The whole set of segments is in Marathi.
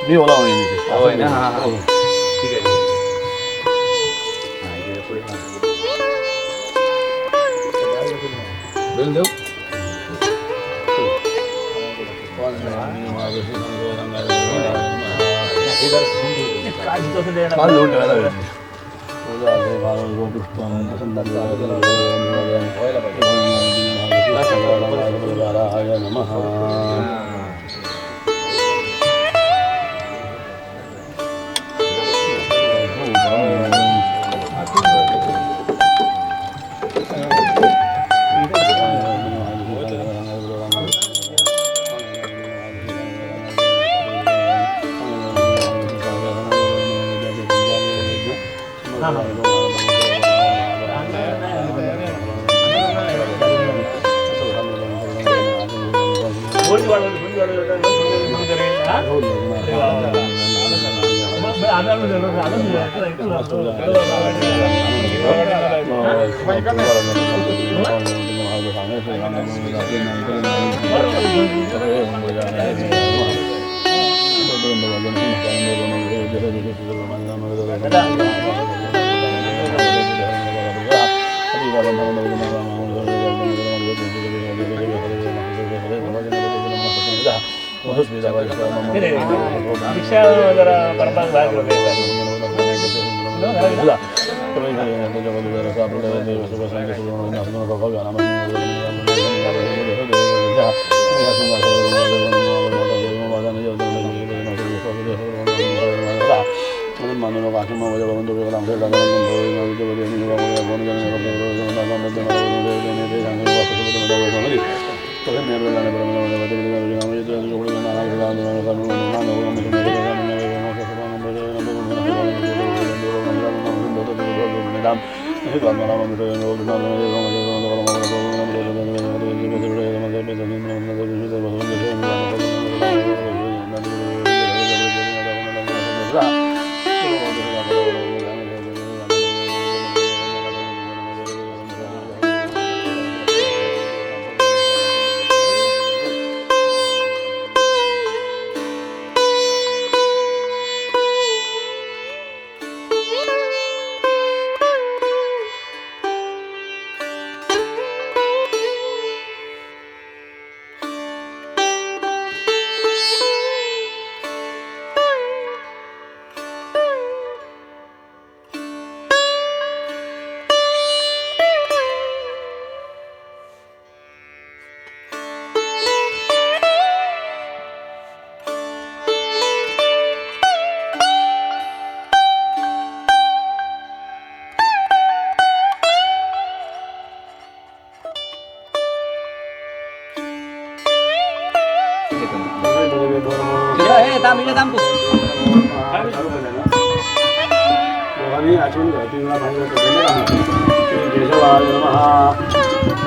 मी ओला होईल होय ना ठीक आहे देऊ देऊ शिक्षा जरा परंपरा बाहेर दोघांनी आचरण घरातील केशवाय नमः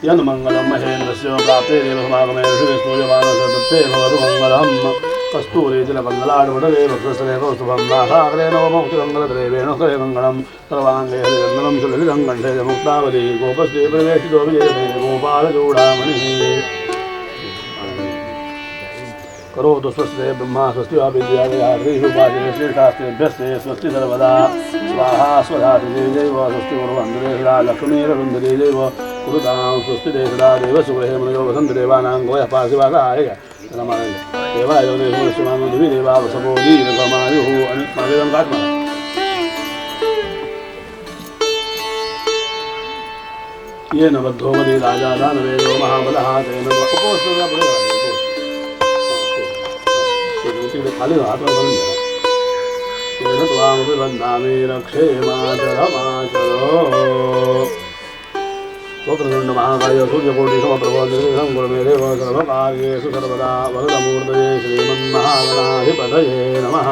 यन्मङ्गलं महेन्द्रस्य प्राप्ते देवसमागमे ऋषिस्तूयमानसदत्ते भवतु मङ्गलम् कस्तूरीतिलकन्दलाडमडले भक्तस्थले कौस्तुभं नासाग्रे नवमौक्तिमङ्गलद्रेवेण करे मङ्गलं सर्वाङ्गे हरिचन्दनं सुललितं मुक्तावली गोपस्ते प्रवेशितो विजयते गोपालचूडामणिः करोतु स्वस्ते ब्रह्मा स्वस्ति वा विद्याश्रेष्ठास्तेभ्यस्ते स्वस्ति सर्वदा स्वाहा स्वधा जैव स्वस्ति कुर्वन्धरे सदा लक्ष्मीररुन्धरे जैव कुरुतां स्वस्ति दे सदा देव सुगृहे मनयो वसन्त देवानां गोयः पार्थिवासाय देवाय देवशिवानुदेवी देवा वसवो दीर्घमायुः अनित्मावेदं कात्मा येन बद्धो वदे राजा दानवेदो महाबलः तेन खाली हाथ में बंद तेन त्वामपि बन्धामि रक्षे माचरमाचरो वक्रतुण्ड महाकाय सूर्यकोटि समप्रभो निर्विघ्नं कुरु मे देव सर्वकार्येषु सर्वदा वरदमूर्तये श्रीमन्महागणाधिपतये नमः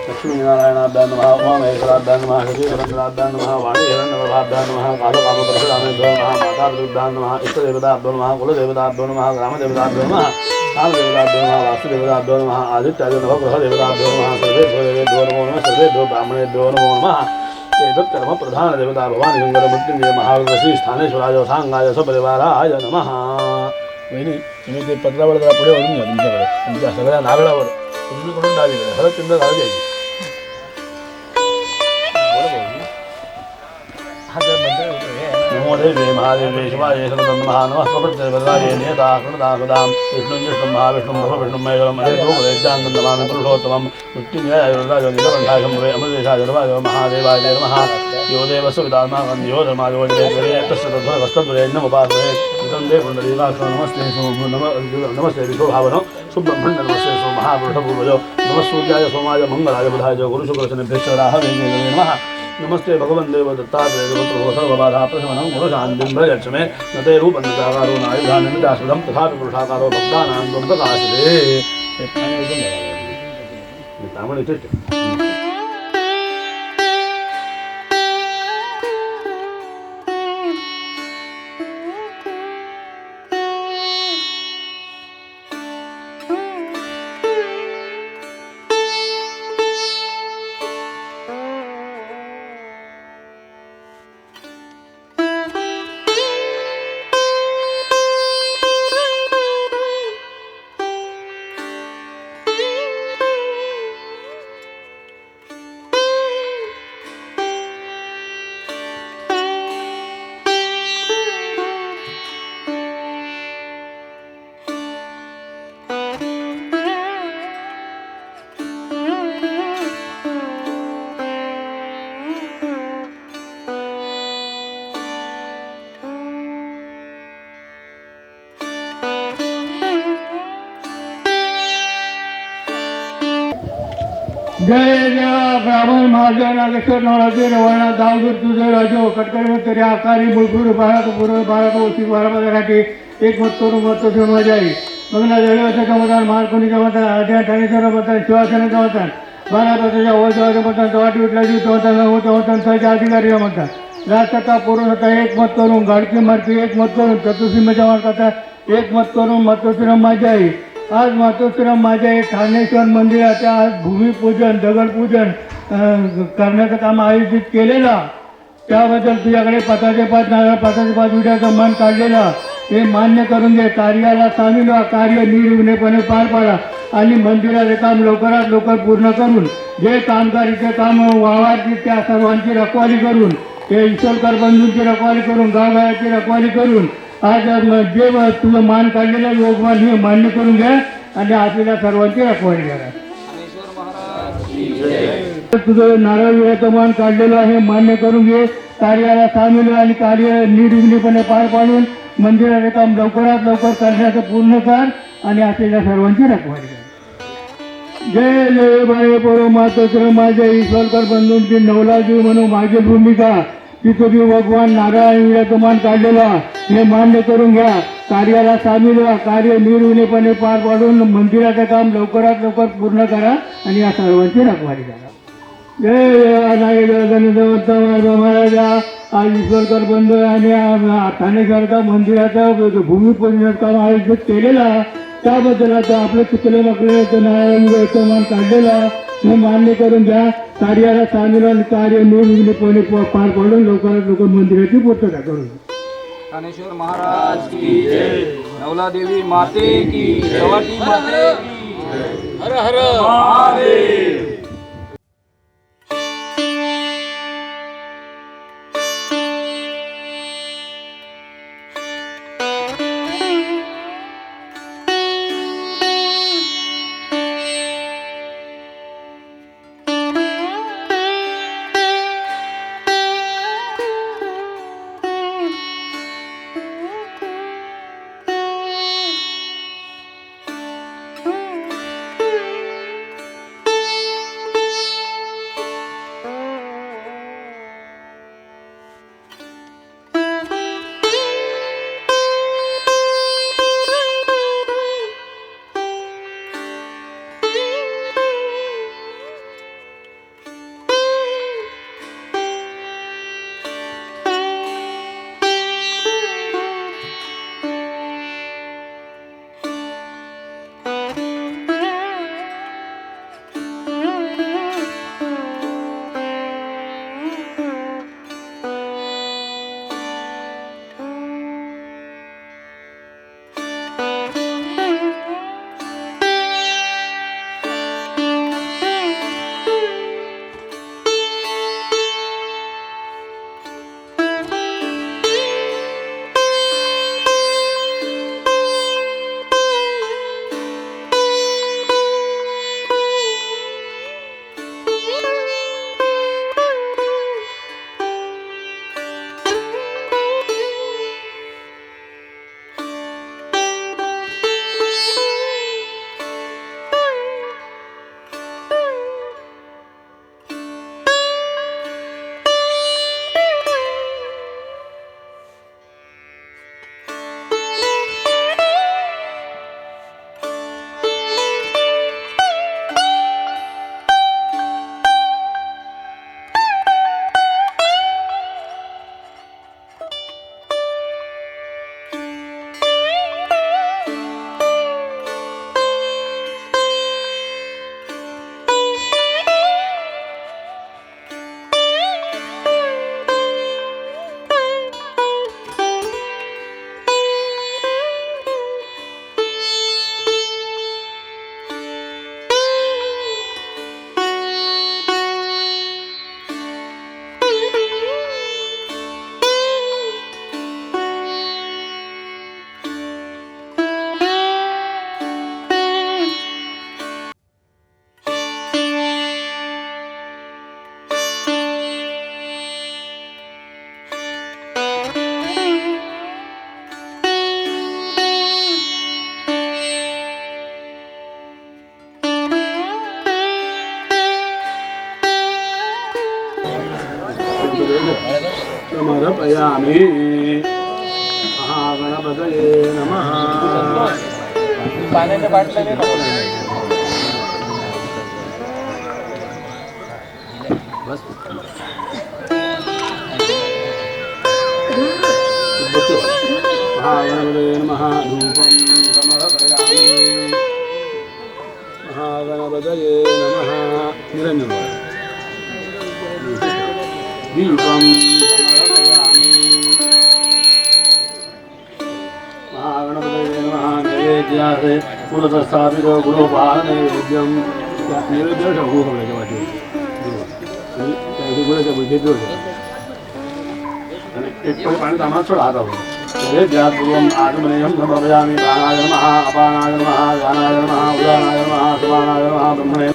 लक्ष्मीनारायणाभ्यां नमः उमामहेश्वराभ्यां नमः शशीकरन्द्राभ्यां नमः वाणीहिरण्यप्रभाभ्यां नमः कालकामपरशुरामेभ्यो नमः मातापितृभ्यां नमः इष्टदेवताभ्यो नमः कुलदेवताभ्यो नमः ग्रामदेवताभ्यो नमः कालदेवताभ्यो नमः वासुदेवताभ्यो नमः आदित्यादि नवग्रहदेवताभ्यो नमः सर्वेभ्यो देवेभ्यो नमो नमः सर्वेभ्यो ब्राह्मणेभ्यो नमो नमः एतत्कर्म प्रधानदेवता भवानी मृत्युंजय महावीर स्थानेश्वराय सांगाय सपरिवाराय नमः वहिनी तुम्ही ते पत्रावर जरा पुढे वळून घ्या तुमच्याकडे तुमच्या सगळ्या नारळावर उजवीकडून डावीकडे हळद चिंता झालं द्यायची नमो देवे महादेवे शिवाय सर्वतन्मः नमः प्रपञ्चवरदाय नेता कृणदासदां विष्णुं महाविष्णुं भवविष्णुं महेश्वरं हरेन्द्रोपदेशान्तं नमामि पुरुषोत्तमं मृत्युञ्जयाय वरदाय नीलकण्ठाय शम्भवे अमृतेशाय सर्वाय महादेवाय नमः यो देवस्य पितामहं यो धर्मायो जयते तस्य तद्वरस्तद्वरेण्यमुपासते वितन्दे पुण्डरीकाक्षो नमस्ते नमस्ते विशोभावनो सुब्रह्मण्य नमस्ते सो महापुरुषपूर्वजो नमः सूर्याय सोमाय मङ्गलाय बुधाय गुरुशुक्रशनिभ्यश्वराहवे नमः नमस्ते भगवन् देव दत्तात्रेय देवप्रभो सर्वबाधा प्रशमनं गुरुशान्तिं प्रयच्छ मे न ते रूपं निराकारो नायुधानिमितास्पदं तथापि पुरुषाकारो भक्तानां त्वं प्रकाशते जय जय ब्राह्मण महाजन नागेश्वर नवरात्री रवाना दावदूर तुझे राजो कटकरी तरी आकारी बुलबुल भारत पूर्व भारत ओसी भारत एक मत करू मत समाजाई मंगला जळवाचा मतदान मारकोणीचा मतदान आद्या ठाणेश्वर मतदान शिवासेनेचं मतदान 12 पक्षाच्या ओळखीचं मतदान तवाटी विठलाजीचं मतदान होतं मतदान सहज अधिकारी मतदान राजसत्ता पूर्वसत्ता एक मत करून गाडकी मार्गी एक मत करून चतुर्सीमेच्या मार्गाचा एक मत करून मातोश्रीराम माझाई आज मातोश्रीराम माझाई ठाणेश्वर मंदिराच्या आज भूमिपूजन दगडपूजन करण्याचं काम आयोजित केलेलं त्याबद्दल तुझ्याकडे 5 नारळ 5 विड्याचा मान काढलेला हे मान्य करून दे कार्याला सामील व्हा कार्य निर्विघ्नपणे पार पाडा आणि मंदिराचे काम लवकरात लवकर पूर्ण करून जे कामगारीचे काम वावारतील त्या सर्वांची रखवाली करून ते ईश्वरकर बंधूंची रखवाली करून गावगावाची रखवाली करून आज जे तुझं मान काढलेलं योगमान हे मान्य करून घ्या आणि आपल्याला सर्वांची रखवाली करा. तुझं नारळ विड्याचं मान काढलेलं आहे मान्य करून घे कार्याला सामील व्हा आणि कार्य निर्विघ्नपणे पार पाडून मंदिराचे काम लवकरात लवकर करण्याचं पूर्ण कर आणि आपल्याला सर्वांची रखवाली करा. जय जय बाय पोरो मातोश्री माझ्या ईश्वरकर बंधूंची नवलाजी म्हणून माझी भूमिका की तुम्ही भगवान नारायण विड्याचं मान काढलेला हे मान्य करून घ्या कार्याला सामील व्हा कार्य निर्विघ्नपणे पार पाडून मंदिराचं काम लवकरात लवकर पूर्ण करा आणि या सर्वांची रखवाली करा. जय गणेश महाराजा आज ईश्वरकर बंद आणि ठाणेसारखा मंदिराचा भूमिपूजनाचं काम आयोजित केलेला त्याबद्दल आता आपले चुकले मागले नारायण मान काढलेला हे मान्य करून द्या. कार्याला चांगलं आणि कार्य निर्विघ्नपणे पार पाडून लवकरात लवकर मंदिराची पूर्तता करून ठाणेश्वर महाराज की जय, नवला देवी माते की, सवाटी माते की. हर हर महादेव. समर्पयामि. महागणपतये नमः. पाण्याच्या बाटल्या दे ना. महागणपतये नमः. धूपं समर्पयामि. महागणपतये नमः. निरंजन दीपं समर्पयामि. महागणपतये नमः. नैवेद्यासे पुरतस्थापितो गुरुपानैवेद्यं नैवेद्य ठेवू करायच्या वाटेवर गुरुच्या बुद्धीत आणि एक पण पाणी आम्हाला थोडा हात आहोत. नैवेद्यापूर्वम् आगमनेयं समर्पयामि. प्राणाय नमः, अपानाय नमः, व्यानाय नमः, उदानाय नमः, समानाय नमः, ब्रह्मणे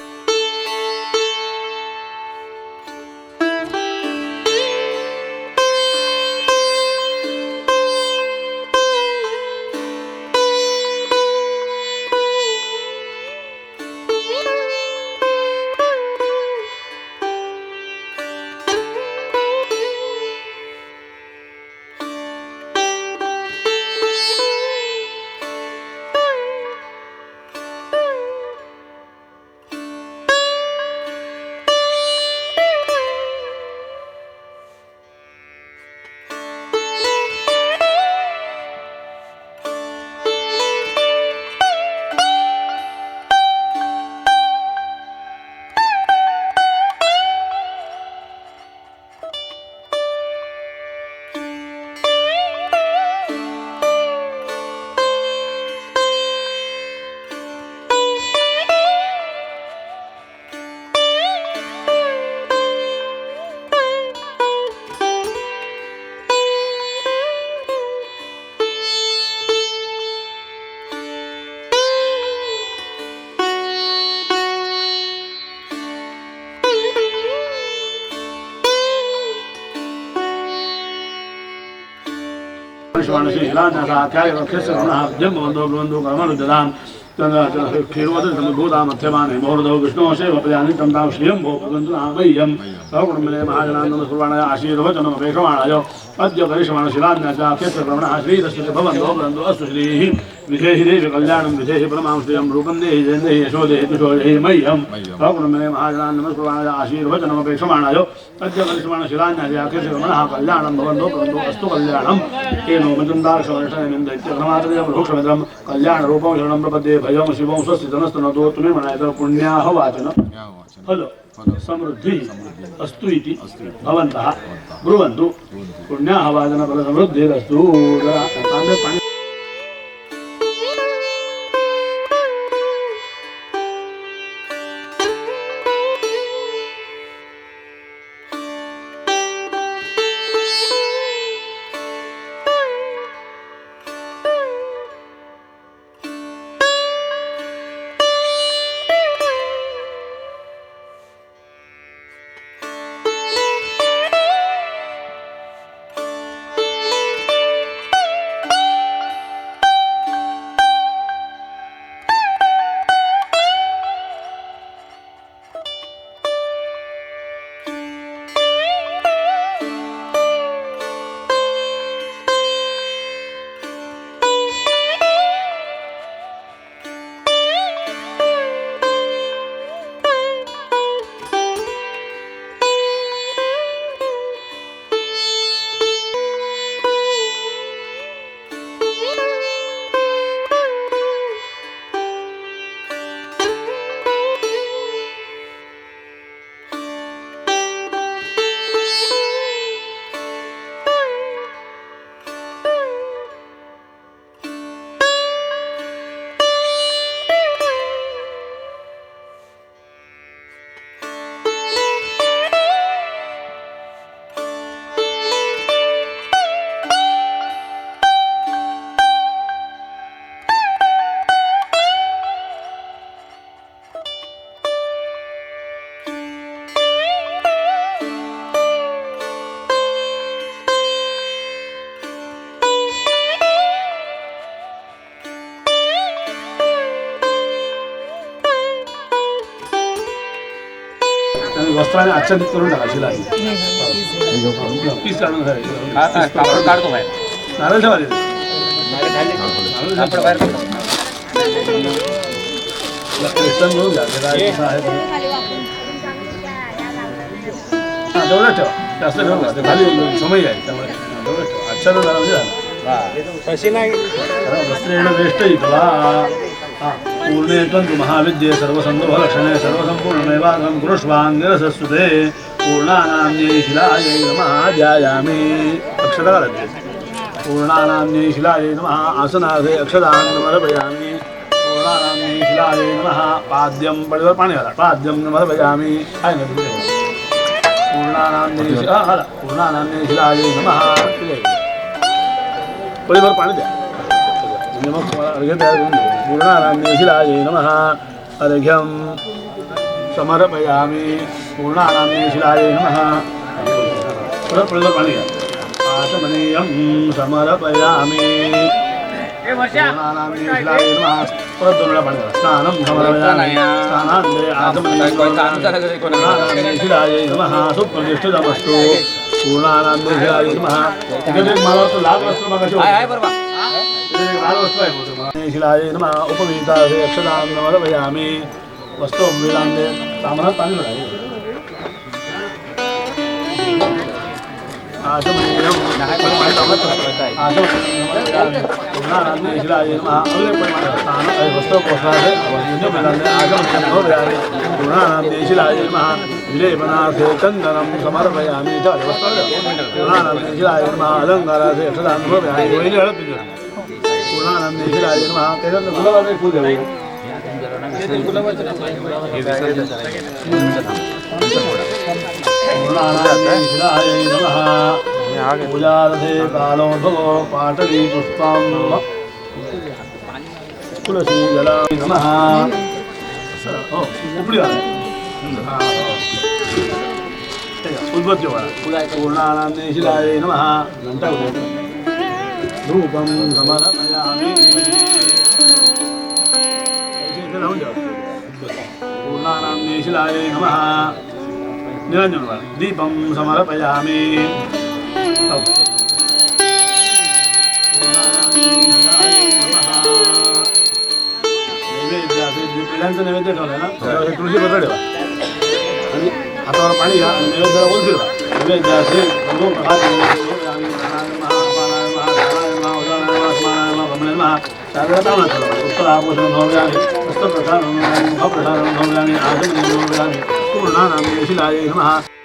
शिलान्यासाख्याय वक्षस्य गुणः जन्मबन्धो ब्रवन्धो कर्मनुददाम् क्षीरोदृतमभूतामध्यमाने मुहूर्तौ विष्णोशेवपयानि तं तां श्रियं भो भगवन्तु नामय्यं सौकुटुम्बिने महाजनानन्दसुर्वाणाय आशीर्वचनमपेक्षमाणाय अद्य करिष्यमाणशिलान्यासाख्यस्य श्रीरस्य भवन्तो भवन्तु अस्तु श्रीः विधेहि देवि कल्याणं विधेहि परमां श्रियं रूपं देहि जयं देहि यशो देहि तुषो देहि मह्यं सौकुटुम्बिने महाजनानन्दसुर्वाणाय आशीर्वचनमपेक्षमाणाय अद्य करिष्यमाणशिलान्यासाख्यस्य कल्याणं भवन्तो भवन्तु अस्तु कल्याणं केनो मजुन्दाक्षरमिन्द्रमातृभूक्षमित्रं कल्याणरूपं शरणं प्रपद्ये भयं शिवं स्वस्ति जनस्तनतो तुम्हें मनायत पुण्याह वाचन फल समृद्धि अस्तु इति भवन्तः ब्रुवन्तु पुण्याह वाचन फल समृद्धिरस्तु पाणी वस्त्राने आच्छादित करून टाका शिला पीस काढून काढतो बाहेर नारळ ठेवा घेऊन घ्या तेवढं ठेवा जास्त ठेवू नका ते खाली समय आहे त्यामुळे तेवढं ठेवा आच्छादन झाला म्हणजे झालं तशी नाही वस्त्र येणं वेस्ट इथला पूर्णे त्वन्तु महाविद्ये सर्वसन्दोभलक्षणे सर्वसम्पूर्णमेवागं कुरुष्वाङ्गिरसस्तुते पूर्णानाम्यै शिलायै नमः ध्यायामि अक्षता काढते पूर्णानाम्यै शिलायै नमः आसनाथे अक्षतान् समर्पयामि पूर्णानाम्यै शिलायै नमः पाद्यं पडीवर पाणी घाला पाद्यं समर्पयामि आहे ना पूर्णानाम्यै शिलायै नमः पडीवर पाणी द्या म्हणजे मग तुम्हाला अर्घ्य तयार करून देऊ पूर्णानाम्यै शिलायै नमः अर्घ्यं समर्पयामि पूर्णानाम्यै शिलायै नमः परत पडीवर पाणी घ्या आचमनीयं समर्पयामि पूर्णानाम्यै शिलायै नमः परत 2 वेळा पाणी घ्या स्नानं समर्पयामि स्नानान्ते आचमनीयं पूर्णानाम्यै शिलायै नमः सुप्रतिष्ठितमस्तु पूर्णानाम्यै शिलायै नमः तिकडे मला वाटतं लाल वस्त्र मागाशी शिलायै नमः उपवीतासे अक्षतां समर्पयामि वस्त्रोपवीतान्ते ताम्रात पाणी भरायचं आचमनीयं पूर्णानाम्यै शिलायै नमः वस्त्रोपवस्त्रासे पूर्णानाम्यै शिलायै नमः विलेपनार्थे चन्दनं समर्पयामि पूर्णानाम्यै शिलायै नमः अलङ्कारासे अक्षतां समर्पयामि पूर्णानाम्यै शिलायै नमः त्याच्यात गुलाबाचं फुल द्यावं पूर्णानाम्यै शिलायै नमः पूजारथे कालोद्भवो पाटली पुष्पं तुलसी जलाय नमः उपडी उद्बत्ती पूर्णानाम्यै शिलायै नमः घंटा धूपं समर्पयामि पूर्णानां निशिलाय नमः निरञ्जन दीपं समर्पयामि पिढ्यांचं नैवेद्य ठेवलं ना तुळशी पत्र ठेवा आणि हातावर पाणी घ्या आणि नैवेद्याला बोल फिरवा नैवेद्याचे पूर्णानां शिलाय नमः